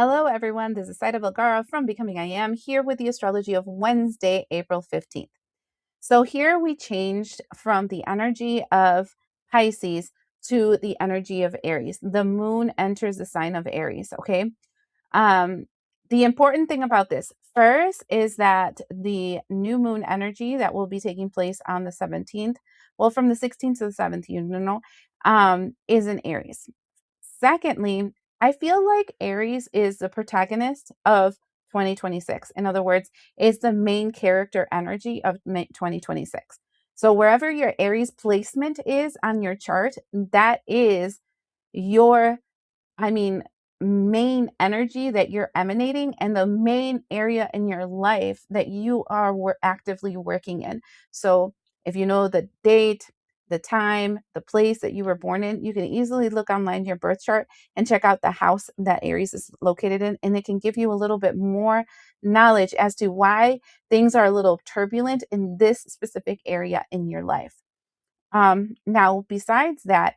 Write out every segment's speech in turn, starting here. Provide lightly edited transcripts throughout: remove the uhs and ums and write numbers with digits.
Hello, everyone. This is Saida Bulgara from Becoming I Am here with the astrology of Wednesday, April 15th. So, here we changed from the energy of Pisces to the energy of Aries. The moon enters the sign of Aries. Okay. Um, the important thing about this first is that the new moon energy that will be taking place on the 17th, well, from the 16th to the 17th, is in Aries. Secondly, I feel like Aries is the protagonist of 2026. In other words, is the main character energy of 2026. So wherever your Aries placement is on your chart, that is your I mean, main energy that you're emanating and the main area in your life that you are actively working in. So, if you know the date, the time, the place that you were born in, you can easily look online your birth chart and check out the house that Aries is located in. And it can give you a little bit more knowledge as to why things are a little turbulent in this specific area in your life. Now, besides that,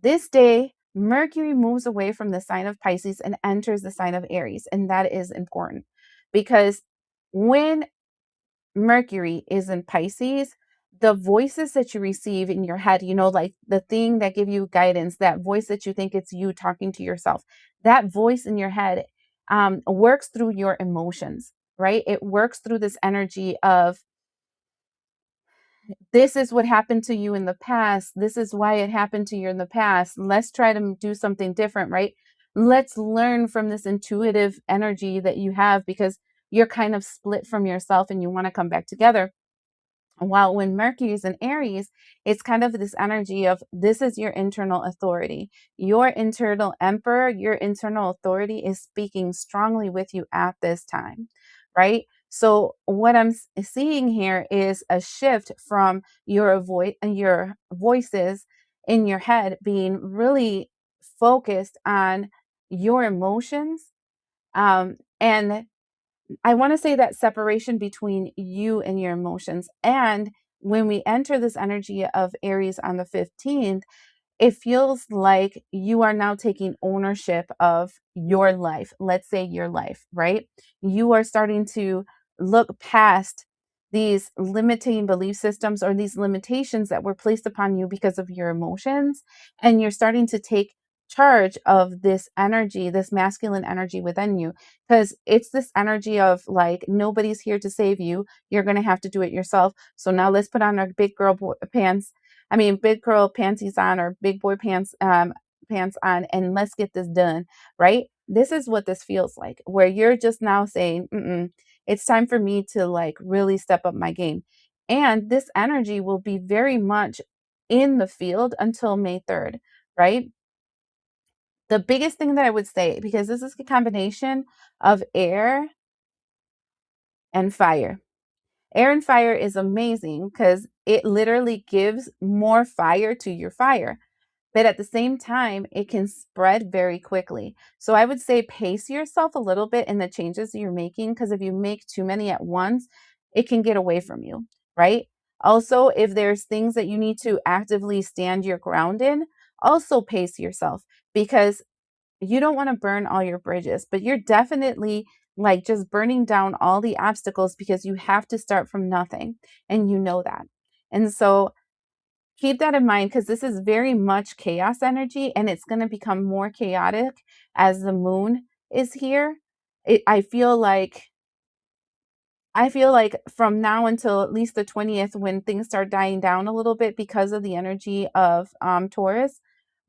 this day, Mercury moves away from the sign of Pisces and enters the sign of Aries. And that is important because when Mercury is in Pisces, the voices that you receive in your head, like the thing that give you guidance, that voice that you think it's you talking to yourself, that voice in your head works through your emotions, right? It works through this energy of this is what happened to you in the past. This is why it happened to you in the past. Let's try to do something different, right? Let's learn from this intuitive energy that you have because you're kind of split from yourself and you want to come back together. While when Mercury is in Aries, it's kind of this energy of this is your internal authority. Your internal emperor, your internal authority is speaking strongly with you at this time, right? So what I'm seeing here is a shift from your voices in your head being really focused on your emotions, and I want to say that separation between you and your emotions. And when we enter this energy of Aries on the 15th, it feels like you are now taking ownership of your life. Let's say your life, right? You are starting to look past these limiting belief systems or these limitations that were placed upon you because of your emotions. And you're starting to take charge of this energy, this masculine energy within you, because it's this energy of like, nobody's here to save you. You're going to have to do it yourself. So now let's put on our big girl pants. I mean, big girl panties on or big boy pants on, and let's get this done, right? This is what this feels like, where you're just now saying, it's time for me to like really step up my game. And this energy will be very much in the field until May 3rd, right? The biggest thing that I would say, because this is a combination of air and fire. Air and fire is amazing because it literally gives more fire to your fire. But at the same time, it can spread very quickly. So I would say pace yourself a little bit in the changes that you're making because if you make too many at once, it can get away from you, right? Also, if there's things that you need to actively stand your ground in, also pace yourself because you don't want to burn all your bridges, but you're definitely like just burning down all the obstacles because you have to start from nothing and you know that. And so keep that in mind because this is very much chaos energy and it's going to become more chaotic as the moon is here. I feel like from now until at least the 20th, when things start dying down a little bit because of the energy of Taurus,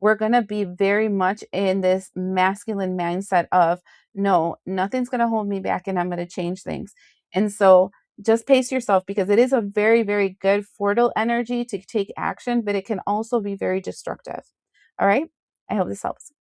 we're going to be very much in this masculine mindset of, no, nothing's going to hold me back and I'm going to change things. And so just pace yourself because it is a very, very good fertile energy to take action, but it can also be very destructive. All right. I hope this helps.